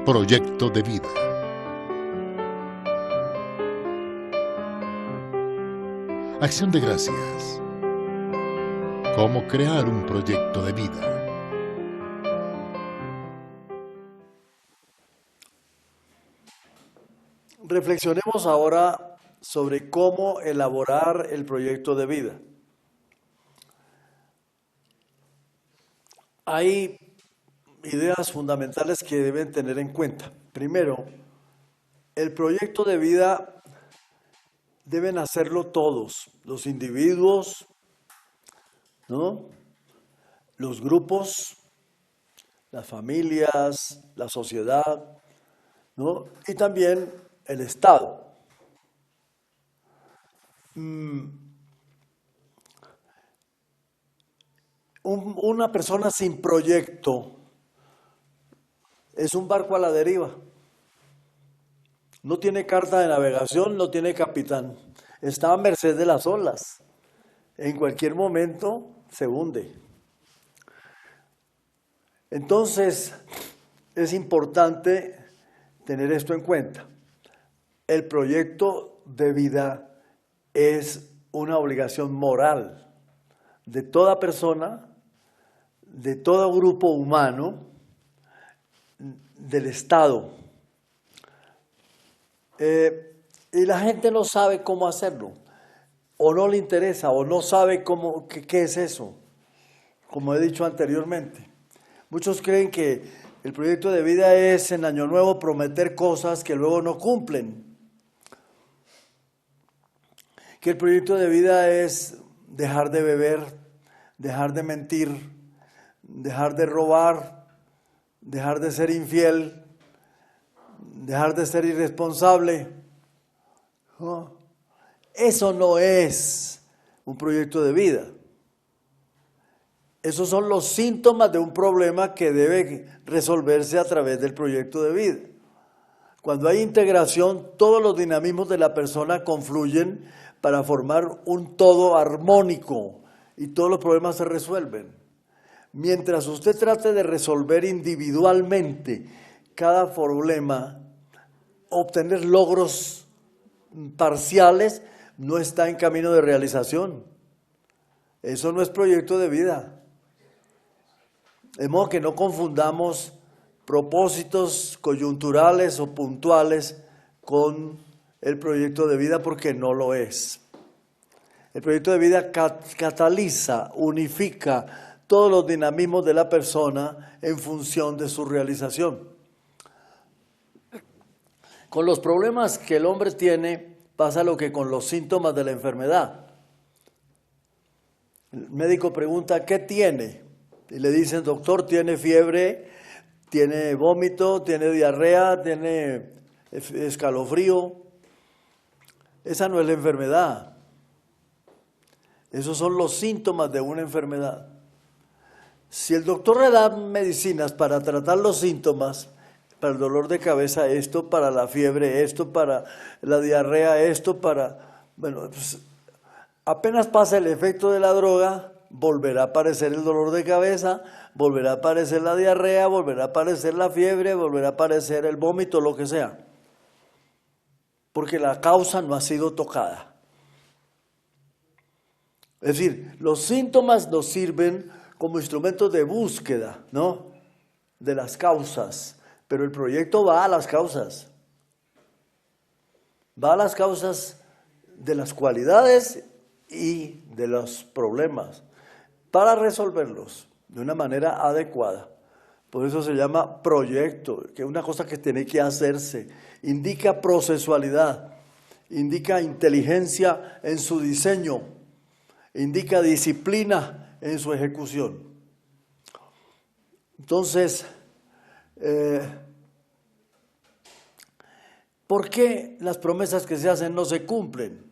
Proyecto de vida. Acción de gracias. ¿Cómo crear un proyecto de vida? Reflexionemos ahora sobre cómo elaborar el proyecto de vida. Hay ideas fundamentales que deben tener en cuenta. Primero, el proyecto de vida deben hacerlo todos, los individuos, ¿no? Los grupos, las familias, la sociedad, ¿no? Y también el Estado. Una persona sin proyecto es un barco a la deriva. No tiene carta de navegación, no tiene capitán. Está a merced de las olas. En cualquier momento se hunde. Entonces, es importante tener esto en cuenta. El proyecto de vida es una obligación moral de toda persona, de todo grupo humano, del Estado. Y la gente no sabe cómo hacerlo, o no le interesa, o no sabe qué es eso, como he dicho anteriormente. Muchos creen que el proyecto de vida es en Año Nuevo prometer cosas que luego no cumplen. Que el proyecto de vida es dejar de beber, dejar de mentir, dejar de robar, dejar de ser infiel, dejar de ser irresponsable. ¿No? Eso no es un proyecto de vida. Esos son los síntomas de un problema que debe resolverse a través del proyecto de vida. Cuando hay integración, todos los dinamismos de la persona confluyen para formar un todo armónico y todos los problemas se resuelven. Mientras usted trate de resolver individualmente cada problema, obtener logros parciales, no está en camino de realización. Eso no es proyecto de vida. De modo que no confundamos propósitos coyunturales o puntuales con el proyecto de vida, porque no lo es. El proyecto de vida cataliza, unifica todos los dinamismos de la persona en función de su realización. Con los problemas que el hombre tiene pasa lo que con los síntomas de la enfermedad. El médico pregunta, ¿qué tiene? Y le dicen, doctor, tiene fiebre, tiene vómito, tiene diarrea, tiene escalofrío. Esa no es la enfermedad. Esos son los síntomas de una enfermedad. Si el doctor le da medicinas para tratar los síntomas, para el dolor de cabeza, esto, para la fiebre, esto, para la diarrea, esto, para... Bueno, pues, apenas pasa el efecto de la droga, volverá a aparecer el dolor de cabeza, volverá a aparecer la diarrea, volverá a aparecer la fiebre, volverá a aparecer el vómito, lo que sea. Porque la causa no ha sido tocada. Es decir, los síntomas nos sirven como instrumentos de búsqueda, ¿no?, de las causas, pero el proyecto va a las causas. Va a las causas de las cualidades y de los problemas para resolverlos de una manera adecuada. Por eso se llama proyecto, que es una cosa que tiene que hacerse. Indica procesualidad, indica inteligencia en su diseño, indica disciplina en su ejecución. Entonces, ¿por qué las promesas que se hacen no se cumplen?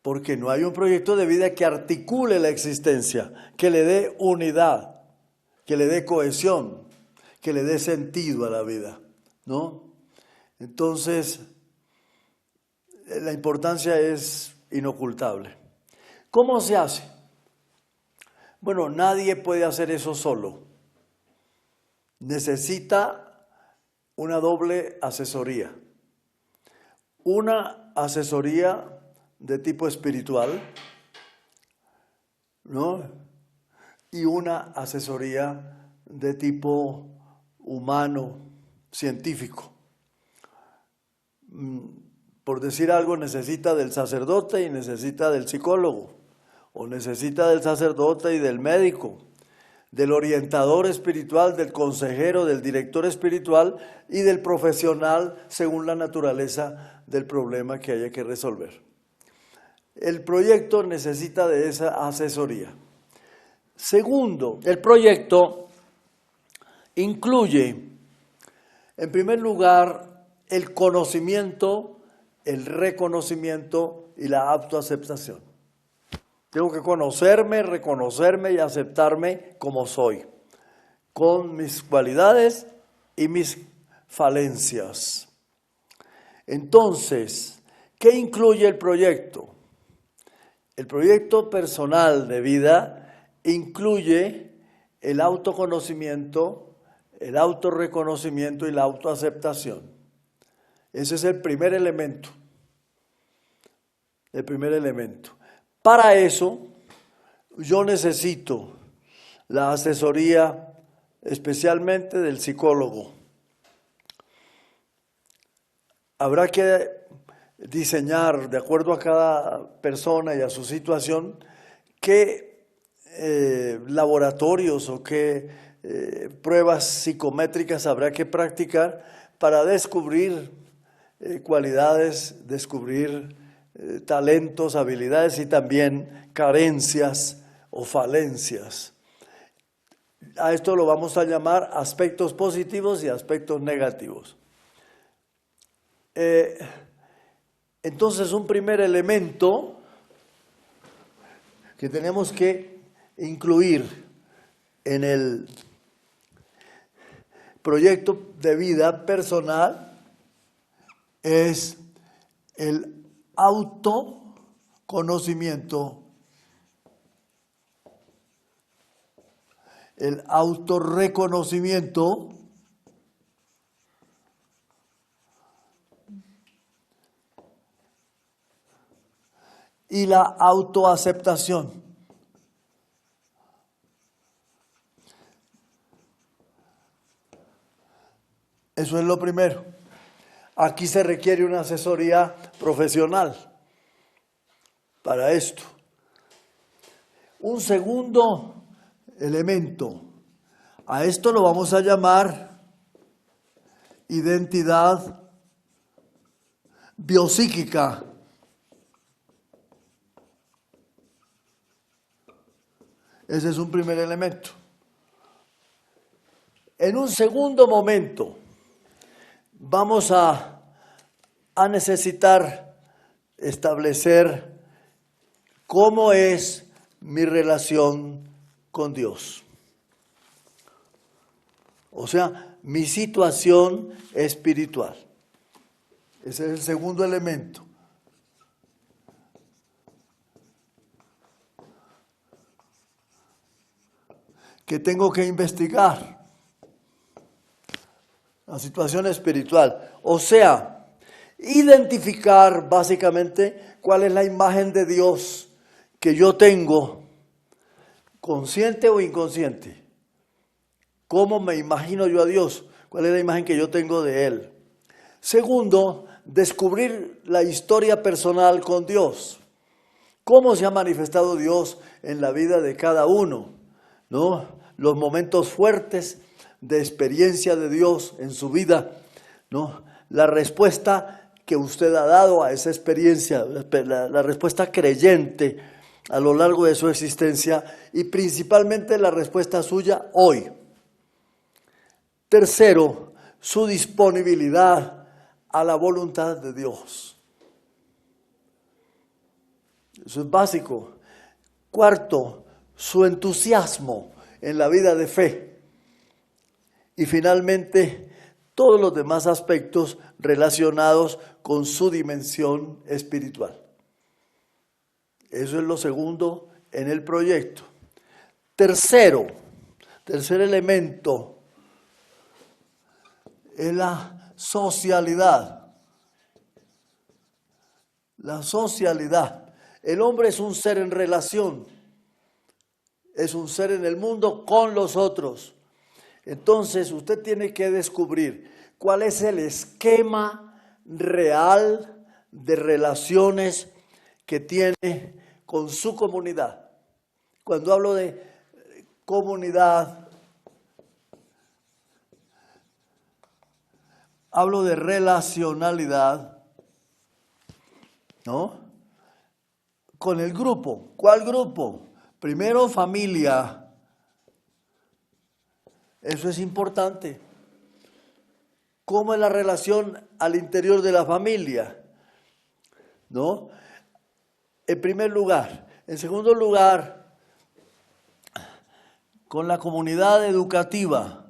Porque no hay un proyecto de vida que articule la existencia, que le dé unidad, que le dé cohesión, que le dé sentido a la vida, ¿no? Entonces, la importancia es inocultable. ¿Cómo se hace? Bueno, nadie puede hacer eso solo. Necesita una doble asesoría. Una asesoría de tipo espiritual, ¿no? Y una asesoría de tipo humano, científico. Por decir algo, necesita del sacerdote y necesita del psicólogo, o necesita del sacerdote y del médico, del orientador espiritual, del consejero, del director espiritual y del profesional según la naturaleza del problema que haya que resolver. El proyecto necesita de esa asesoría. Segundo, el proyecto incluye, en primer lugar, el conocimiento, el reconocimiento y la autoaceptación. Tengo que conocerme, reconocerme y aceptarme como soy, con mis cualidades y mis falencias. Entonces, ¿qué incluye el proyecto? El proyecto personal de vida incluye el autoconocimiento, el autorreconocimiento y la autoaceptación. Ese es el primer elemento. El primer elemento. Para eso, yo necesito la asesoría especialmente del psicólogo. Habrá que diseñar, de acuerdo a cada persona y a su situación, qué laboratorios o qué pruebas psicométricas habrá que practicar para descubrir cualidades, descubrir talentos, habilidades y también carencias o falencias. A esto lo vamos a llamar aspectos positivos y aspectos negativos. Entonces, un primer elemento que tenemos que incluir en el proyecto de vida personal es el autoconocimiento, el autorreconocimiento y la autoaceptación. Eso es lo primero. Aquí se requiere una asesoría profesional para esto. Un segundo elemento, a esto lo vamos a llamar identidad biopsíquica. Ese es un primer elemento. En un segundo momento, vamos a necesitar establecer cómo es mi relación con Dios. O sea, mi situación espiritual. Ese es el segundo elemento. Que tengo que investigar. La situación espiritual. O sea, identificar básicamente cuál es la imagen de Dios que yo tengo, consciente o inconsciente. ¿Cómo me imagino yo a Dios? ¿Cuál es la imagen que yo tengo de Él? Segundo, descubrir la historia personal con Dios. ¿Cómo se ha manifestado Dios en la vida de cada uno? ¿No? Los momentos fuertes de experiencia de Dios en su vida, ¿no? La respuesta que usted ha dado a esa experiencia, la respuesta creyente a lo largo de su existencia y principalmente la respuesta suya hoy. Tercero, su disponibilidad a la voluntad de Dios. Eso es básico. Cuarto, su entusiasmo en la vida de fe. Y finalmente, todos los demás aspectos relacionados con su dimensión espiritual. Eso es lo segundo en el proyecto. Tercer elemento es la socialidad. La socialidad. El hombre es un ser en relación. Es un ser en el mundo con los otros. Entonces usted tiene que descubrir cuál es el esquema real de relaciones que tiene con su comunidad. Cuando hablo de comunidad, hablo de relacionalidad, ¿no? Con el grupo. ¿Cuál grupo? Primero familia. Eso es importante. ¿Cómo es la relación al interior de la familia? ¿No? En primer lugar. En segundo lugar, con la comunidad educativa,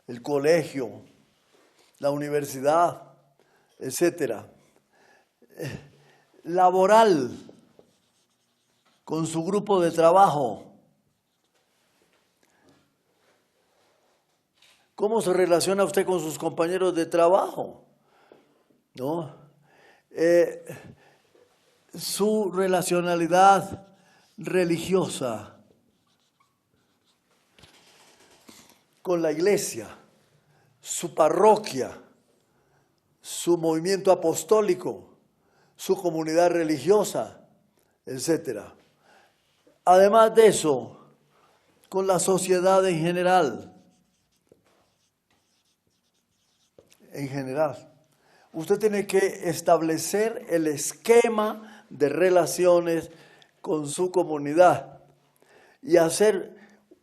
el colegio, la universidad, etcétera. Laboral, con su grupo de trabajo. ¿Cómo se relaciona usted con sus compañeros de trabajo? ¿No? Su relacionalidad religiosa con la iglesia, su parroquia, su movimiento apostólico, su comunidad religiosa, etc. Además de eso, con la sociedad en general. En general. Usted tiene que establecer el esquema de relaciones con su comunidad y hacer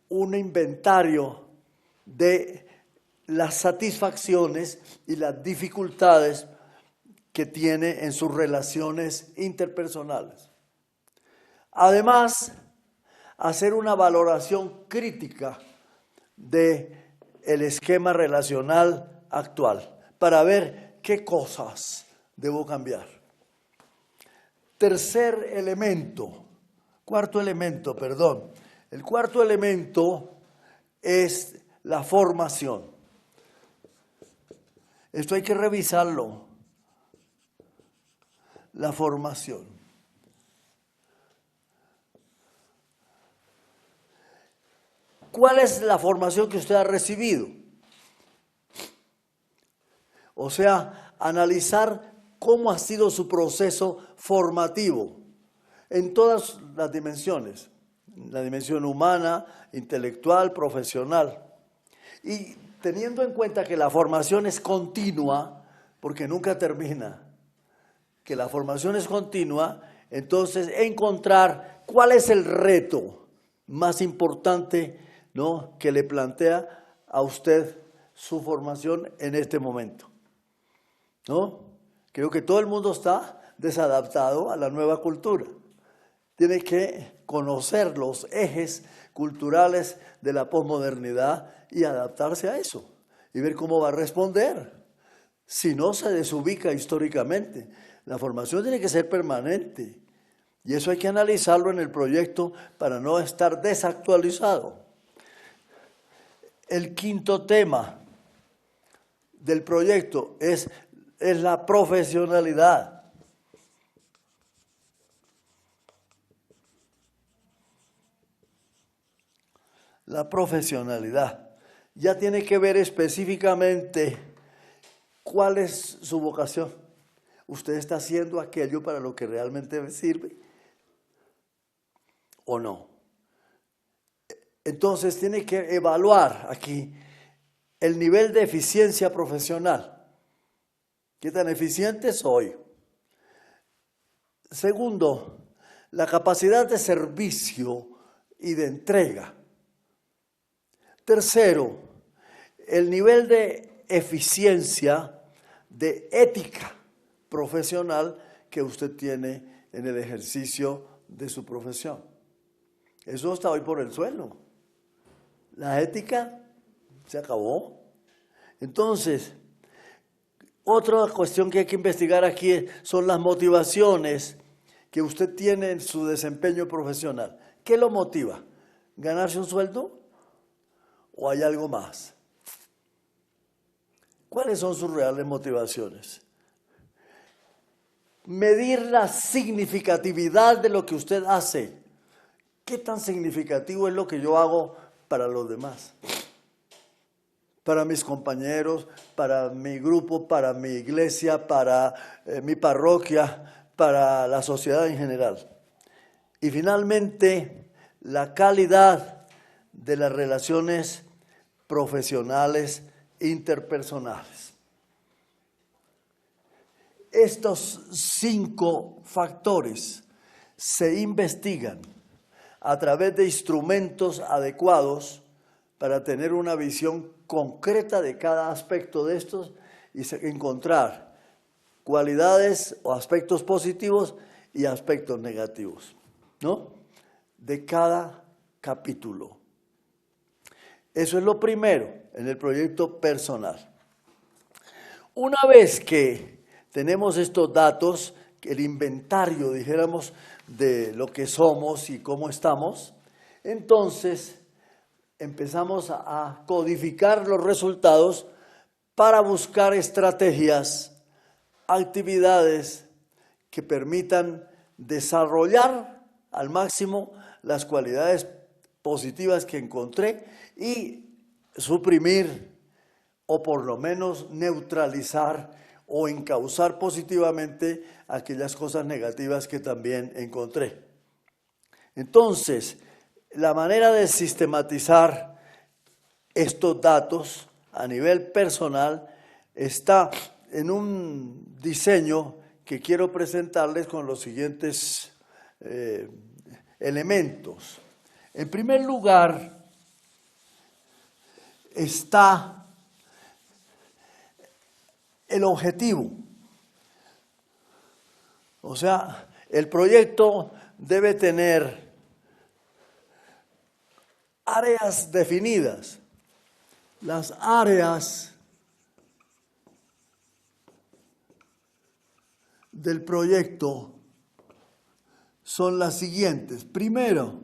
un inventario de las satisfacciones y las dificultades que tiene en sus relaciones interpersonales. Además, hacer una valoración crítica del esquema relacional actual para ver qué cosas debo cambiar. Cuarto elemento, perdón. El cuarto elemento es la formación. Esto hay que revisarlo. La formación. ¿Cuál es la formación que usted ha recibido? O sea, analizar cómo ha sido su proceso formativo en todas las dimensiones, la dimensión humana, intelectual, profesional. Y teniendo en cuenta que la formación es continua, porque nunca termina, que la formación es continua, entonces encontrar cuál es el reto más importante, ¿no?, que le plantea a usted su formación en este momento. ¿No? Creo que todo el mundo está desadaptado a la nueva cultura. Tiene que conocer los ejes culturales de la posmodernidad y adaptarse a eso y ver cómo va a responder. Si no, se desubica históricamente. La formación tiene que ser permanente y eso hay que analizarlo en el proyecto para no estar desactualizado. El quinto tema del proyecto es la profesionalidad. La profesionalidad. Ya tiene que ver específicamente cuál es su vocación. ¿Usted está haciendo aquello para lo que realmente sirve o no? Entonces tiene que evaluar aquí el nivel de eficiencia profesional. ¿Qué tan eficiente soy? Segundo, la capacidad de servicio y de entrega. Tercero, el nivel de eficiencia, de ética profesional que usted tiene en el ejercicio de su profesión. Eso está hoy por el suelo. La ética se acabó. Entonces, otra cuestión que hay que investigar aquí son las motivaciones que usted tiene en su desempeño profesional. ¿Qué lo motiva? ¿Ganarse un sueldo? ¿O hay algo más? ¿Cuáles son sus reales motivaciones? Medir la significatividad de lo que usted hace. ¿Qué tan significativo es lo que yo hago para los demás? Para mis compañeros, para mi grupo, para mi iglesia, para mi parroquia, para la sociedad en general. Y finalmente, la calidad de las relaciones profesionales interpersonales. Estos 5 factores se investigan a través de instrumentos adecuados para tener una visión concreta de cada aspecto de estos y encontrar cualidades o aspectos positivos y aspectos negativos, ¿no? De cada capítulo. Eso es lo primero en el proyecto personal. Una vez que tenemos estos datos, el inventario, dijéramos, de lo que somos y cómo estamos, entonces empezamos a codificar los resultados para buscar estrategias, actividades que permitan desarrollar al máximo las cualidades positivas que encontré y suprimir o por lo menos neutralizar o encauzar positivamente aquellas cosas negativas que también encontré. Entonces, la manera de sistematizar estos datos a nivel personal está en un diseño que quiero presentarles con los siguientes elementos. En primer lugar, está el objetivo. O sea, el proyecto debe tener áreas definidas. Las áreas del proyecto son las siguientes. Primero,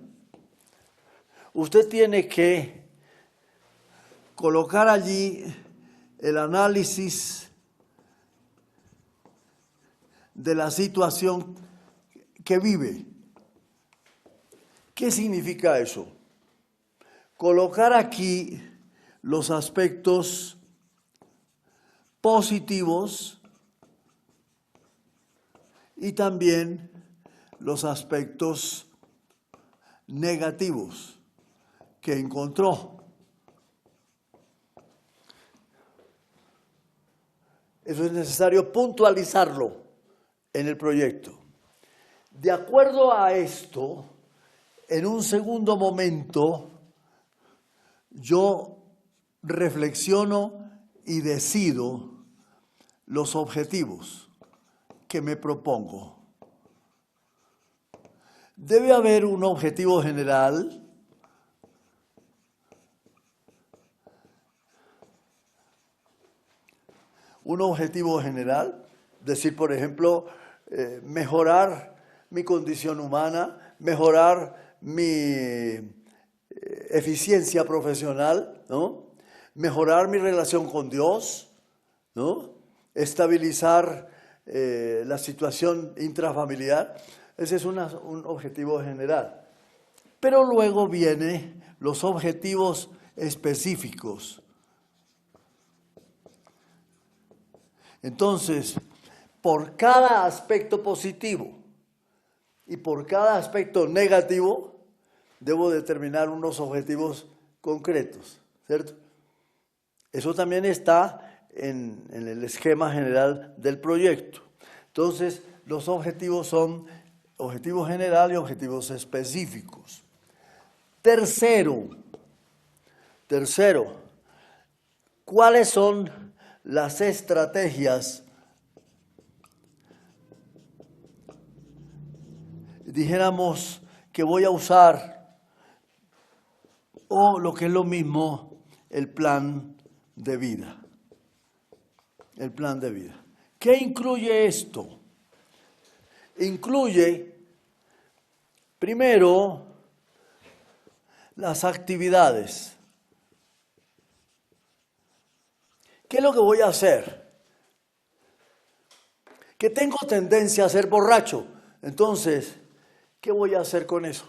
usted tiene que colocar allí el análisis de la situación que vive. ¿Qué significa eso? Colocar aquí los aspectos positivos y también los aspectos negativos que encontró. Eso es necesario puntualizarlo en el proyecto. De acuerdo a esto, en un segundo momento, yo reflexiono y decido los objetivos que me propongo. Debe haber un objetivo general, decir, por ejemplo, mejorar mi condición humana, mejorar mi eficiencia profesional, ¿no? Mejorar mi relación con Dios, ¿no? Estabilizar la situación intrafamiliar. Ese es un objetivo general. Pero luego vienen los objetivos específicos. Entonces, por cada aspecto positivo y por cada aspecto negativo, debo determinar unos objetivos concretos, ¿cierto? Eso también está en el esquema general del proyecto. Entonces, los objetivos son objetivos generales y objetivos específicos. Tercero, ¿cuáles son las estrategias, dijéramos, que voy a usar, o lo que es lo mismo, el plan de vida? El plan de vida. ¿Qué incluye esto? Incluye, primero, las actividades ¿Qué es lo que voy a hacer? Que tengo tendencia a ser borracho. Entonces, ¿qué voy a hacer con eso?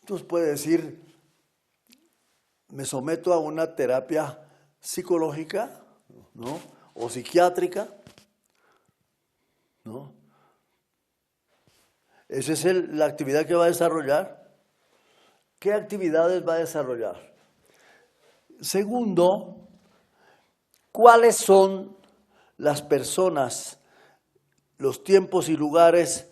Entonces puede decir, me someto a una terapia psicológica, ¿no? O psiquiátrica, ¿no? Esa es la actividad que va a desarrollar. ¿Qué actividades va a desarrollar? Segundo, ¿cuáles son las personas, los tiempos y lugares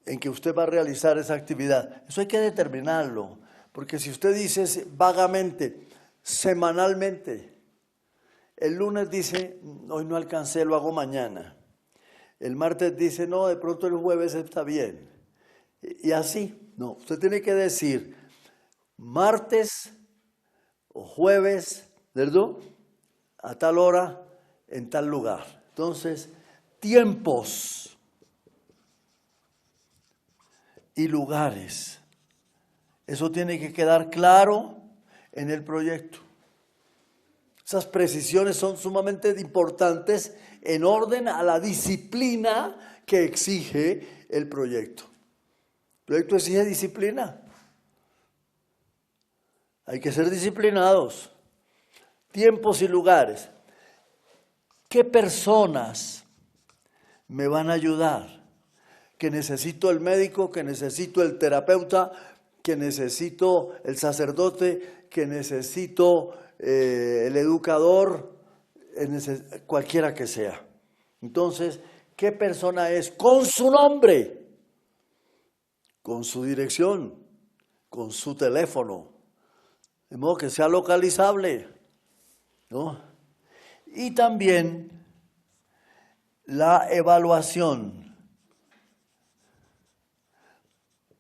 en que usted va a realizar esa actividad? Eso hay que determinarlo, porque si usted dice vagamente, semanalmente, el lunes dice, hoy no alcancé, lo hago mañana. El martes dice, no, de pronto el jueves está bien. Y así, no, usted tiene que decir martes o jueves, ¿verdad? A tal hora, en tal lugar. Entonces, tiempos y lugares. Eso tiene que quedar claro en el proyecto. Esas precisiones son sumamente importantes en orden a la disciplina que exige el proyecto. El proyecto exige disciplina. Hay que ser disciplinados. Tiempos y lugares. ¿Qué personas me van a ayudar? Que necesito el médico, que necesito el terapeuta, que necesito el sacerdote, que necesito el educador, cualquiera que sea. Entonces, ¿qué persona es? Con su nombre, con su dirección, con su teléfono, de modo que sea localizable, ¿no? Y también la evaluación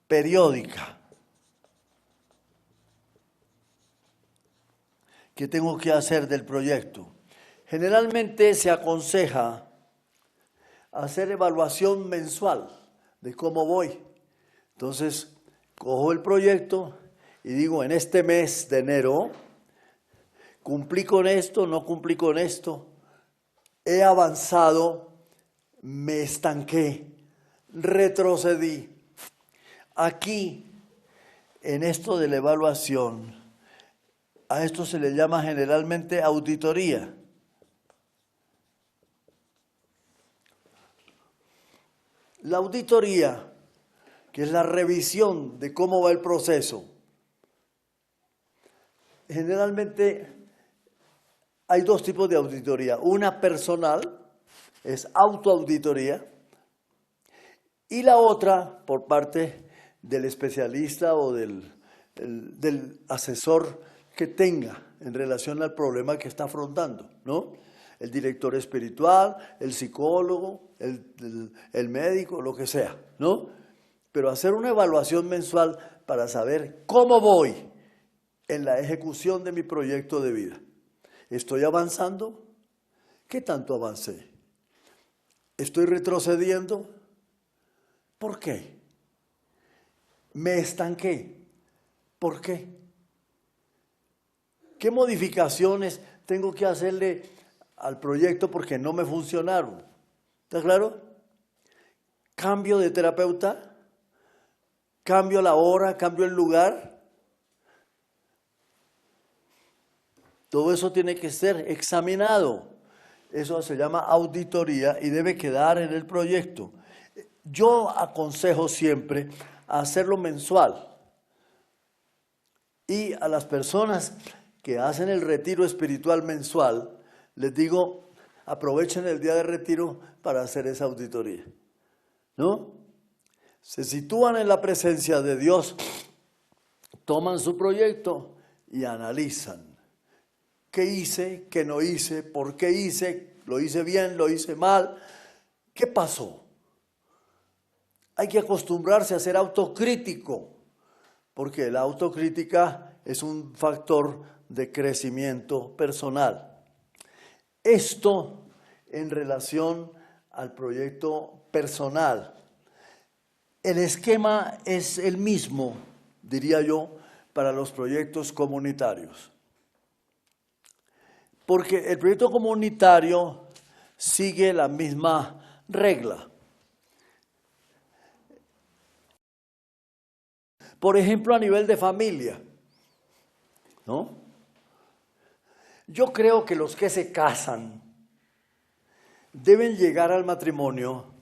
periódica que tengo que hacer del proyecto. Generalmente se aconseja hacer evaluación mensual de cómo voy. Entonces, cojo el proyecto y digo, en este mes de enero, cumplí con esto, no cumplí con esto, he avanzado, me estanqué, retrocedí. Aquí, en esto de la evaluación, a esto se le llama generalmente auditoría. La auditoría, que es la revisión de cómo va el proceso, generalmente hay dos tipos de auditoría. Una personal, es autoauditoría, y la otra por parte del especialista o del asesor que tenga en relación al problema que está afrontando, ¿no? El director espiritual, el psicólogo, el médico, lo que sea, ¿no? Pero hacer una evaluación mensual para saber cómo voy en la ejecución de mi proyecto de vida. ¿Estoy avanzando? ¿Qué tanto avancé? ¿Estoy retrocediendo? ¿Por qué? ¿Me estanqué? ¿Por qué? ¿Qué modificaciones tengo que hacerle al proyecto porque no me funcionaron? ¿Está claro? ¿Cambio de terapeuta? ¿Cambio la hora? ¿Cambio el lugar? Todo eso tiene que ser examinado. Eso se llama auditoría y debe quedar en el proyecto. Yo aconsejo siempre hacerlo mensual. Y a las personas que hacen el retiro espiritual mensual, les digo, aprovechen el día de retiro para hacer esa auditoría, ¿no? Se sitúan en la presencia de Dios, toman su proyecto y analizan. ¿Qué hice? ¿Qué no hice? ¿Por qué hice? ¿Lo hice bien? ¿Lo hice mal? ¿Qué pasó? Hay que acostumbrarse a ser autocrítico, porque la autocrítica es un factor de crecimiento personal. Esto en relación al proyecto personal. El esquema es el mismo, diría yo, para los proyectos comunitarios. Porque el proyecto comunitario sigue la misma regla. Por ejemplo, a nivel de familia, ¿no? Yo creo que los que se casan deben llegar al matrimonio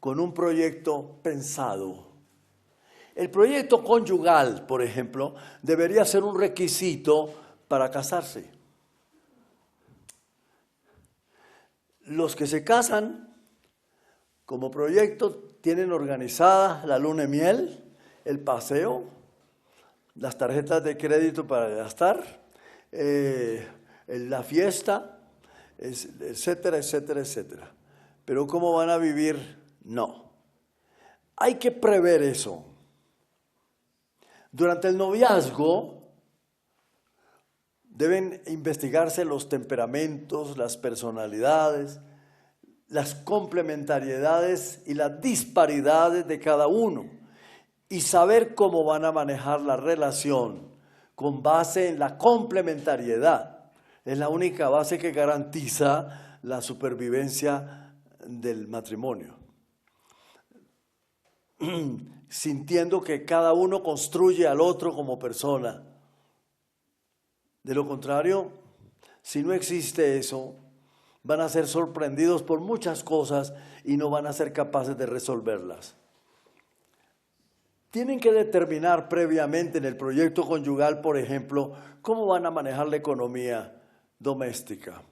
con un proyecto pensado. El proyecto conyugal, por ejemplo, debería ser un requisito para casarse. Los que se casan como proyecto tienen organizada la luna de miel, el paseo, las tarjetas de crédito para gastar, la fiesta, etcétera, etcétera, etcétera. Pero ¿cómo van a vivir? No. Hay que prever eso. Durante el noviazgo deben investigarse los temperamentos, las personalidades, las complementariedades y las disparidades de cada uno y saber cómo van a manejar la relación con base en la complementariedad. Es la única base que garantiza la supervivencia del matrimonio. Sintiendo que cada uno construye al otro como persona. De lo contrario, si no existe eso, van a ser sorprendidos por muchas cosas y no van a ser capaces de resolverlas. Tienen que determinar previamente en el proyecto conyugal, por ejemplo, cómo van a manejar la economía doméstica.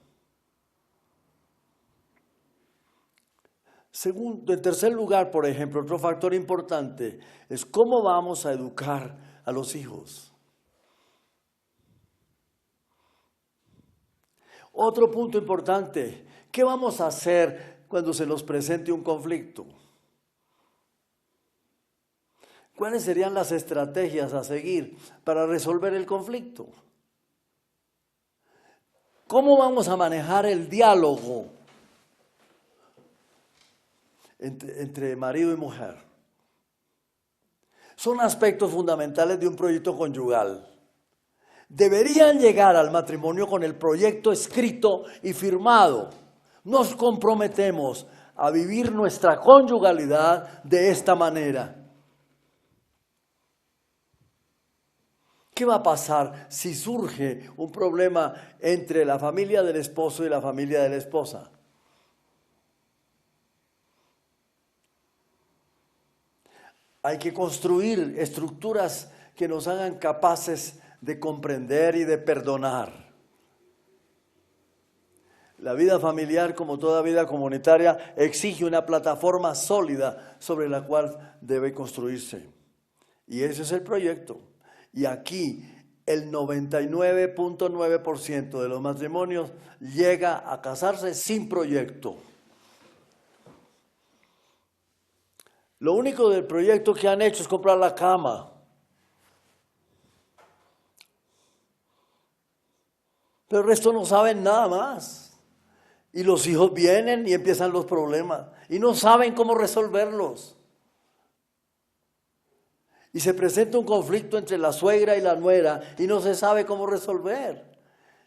Segundo, en tercer lugar, por ejemplo, otro factor importante es cómo vamos a educar a los hijos. Otro punto importante, ¿qué vamos a hacer cuando se nos presente un conflicto? ¿Cuáles serían las estrategias a seguir para resolver el conflicto? ¿Cómo vamos a manejar el diálogo entre marido y mujer? Son aspectos fundamentales de un proyecto conyugal. Deberían llegar al matrimonio con el proyecto escrito y firmado. Nos comprometemos a vivir nuestra conyugalidad de esta manera. ¿Qué va a pasar si surge un problema entre la familia del esposo y la familia de la esposa? Hay que construir estructuras que nos hagan capaces de comprender y de perdonar. La vida familiar, como toda vida comunitaria, exige una plataforma sólida sobre la cual debe construirse. Y ese es el proyecto. Y aquí el 99.9% de los matrimonios llega a casarse sin proyecto. Lo único del proyecto que han hecho es comprar la cama. Pero el resto no saben nada más. Y los hijos vienen y empiezan los problemas. Y no saben cómo resolverlos. Y se presenta un conflicto entre la suegra y la nuera y no se sabe cómo resolver.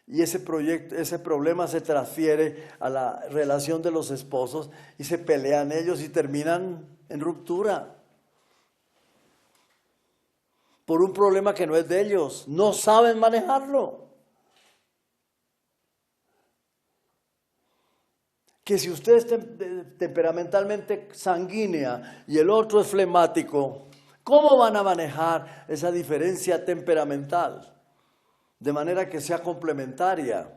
Y ese problema se transfiere a la relación de los esposos y se pelean ellos y terminan en ruptura. Por un problema que no es de ellos. No saben manejarlo. Que si usted es temperamentalmente sanguínea y el otro es flemático, ¿cómo van a manejar esa diferencia temperamental? De manera que sea complementaria.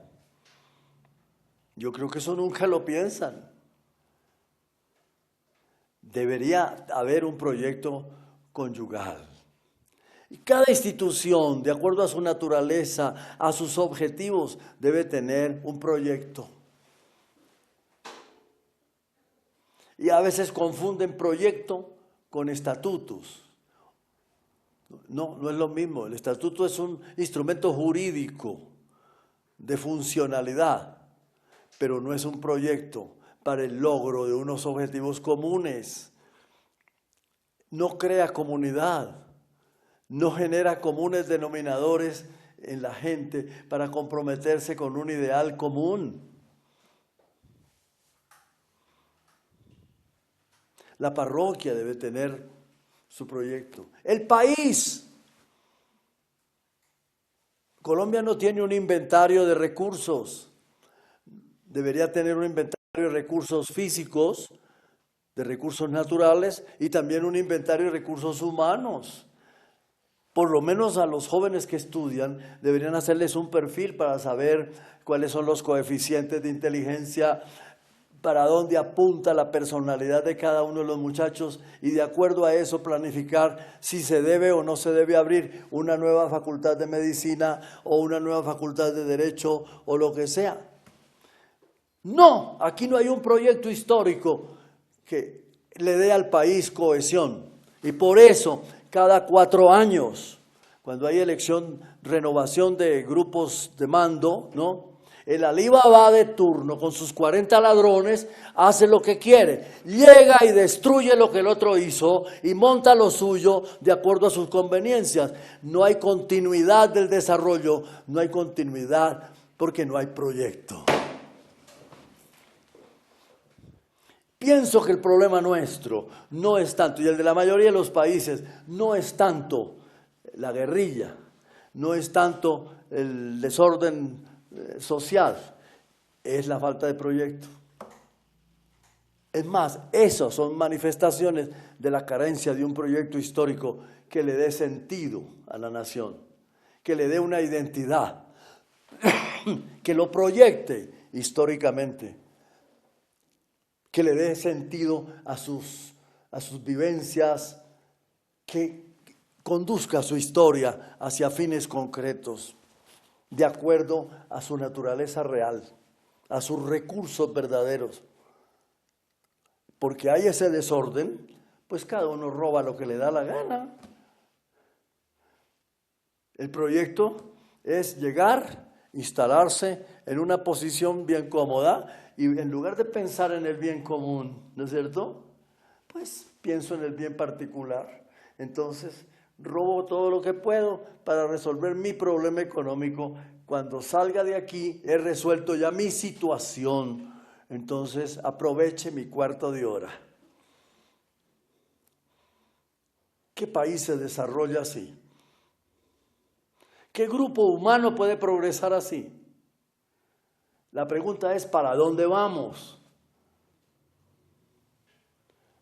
Yo creo que eso nunca lo piensan. Debería haber un proyecto conyugal. Y cada institución, de acuerdo a su naturaleza, a sus objetivos, debe tener un proyecto. Y a veces confunden proyecto con estatutos. No es lo mismo. El estatuto es un instrumento jurídico de funcionalidad, pero no es un proyecto para el logro de unos objetivos comunes. No crea comunidad, no genera comunes denominadores en la gente para comprometerse con un ideal común. La parroquia debe tener su proyecto. El país. Colombia no tiene un inventario de recursos. Debería tener un inventario de recursos físicos, de recursos naturales y también un inventario de recursos humanos. Por lo menos a los jóvenes que estudian deberían hacerles un perfil para saber cuáles son los coeficientes de inteligencia, para dónde apunta la personalidad de cada uno de los muchachos y de acuerdo a eso planificar si se debe o no se debe abrir una nueva facultad de medicina o una nueva facultad de derecho o lo que sea. No, aquí no hay un proyecto histórico que le dé al país cohesión y por eso cada 4 años, cuando hay elección, renovación de grupos de mando, ¿no? El Alibaba de turno con sus 40 ladrones hace lo que quiere, llega y destruye lo que el otro hizo y monta lo suyo de acuerdo a sus conveniencias. No hay continuidad del desarrollo, no hay continuidad porque no hay proyecto. Pienso que el problema nuestro no es tanto, y el de la mayoría de los países, no es tanto la guerrilla, no es tanto el desorden social, es la falta de proyecto. Es más, eso son manifestaciones de la carencia de un proyecto histórico que le dé sentido a la nación, que le dé una identidad, que lo proyecte históricamente, que le dé sentido a sus vivencias, que conduzca su historia hacia fines concretos, de acuerdo a su naturaleza real, a sus recursos verdaderos. Porque hay ese desorden, pues cada uno roba lo que le da la gana. El proyecto es llegar, instalarse en una posición bien cómoda y en lugar de pensar en el bien común, ¿no es cierto? Pues pienso en el bien particular. Entonces, robo todo lo que puedo para resolver mi problema económico. Cuando salga de aquí, he resuelto ya mi situación. Entonces, aproveche mi cuarto de hora. ¿Qué país se desarrolla así? ¿Qué grupo humano puede progresar así? La pregunta es, ¿para dónde vamos?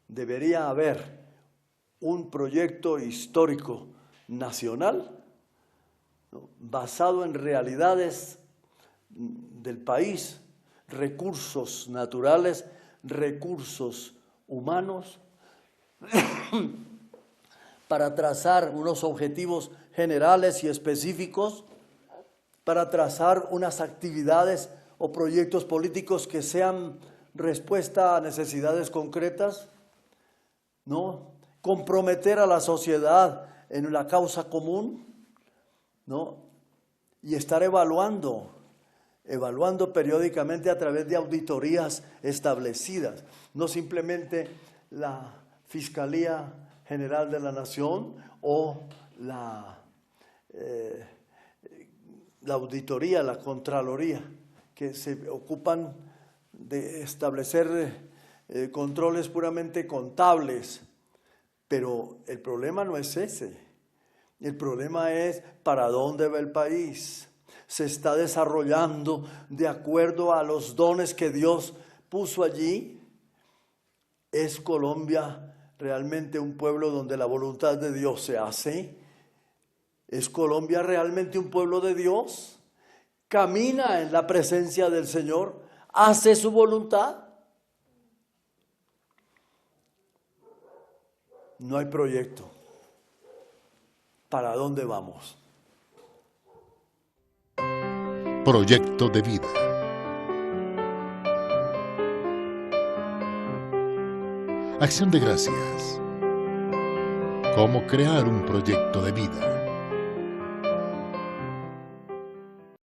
Debería haber un proyecto histórico nacional, ¿no?, basado en realidades del país, recursos naturales, recursos humanos, para trazar unos objetivos generales y específicos, para trazar unas actividades o proyectos políticos que sean respuesta a necesidades concretas, ¿no? Comprometer a la sociedad en la causa común, ¿no? Y estar evaluando periódicamente a través de auditorías establecidas, no simplemente la Fiscalía General de la Nación o la auditoría, la Contraloría, que se ocupan de establecer controles puramente contables. Pero el problema no es ese. El problema es para dónde va el país. Se está desarrollando de acuerdo a los dones que Dios puso allí. ¿Es Colombia realmente un pueblo donde la voluntad de Dios se hace? ¿Es Colombia realmente un pueblo de Dios? ¿Camina en la presencia del Señor? ¿Hace su voluntad? No hay proyecto. ¿Para dónde vamos? Proyecto de vida. Acción de Gracias. Cómo crear un proyecto de vida.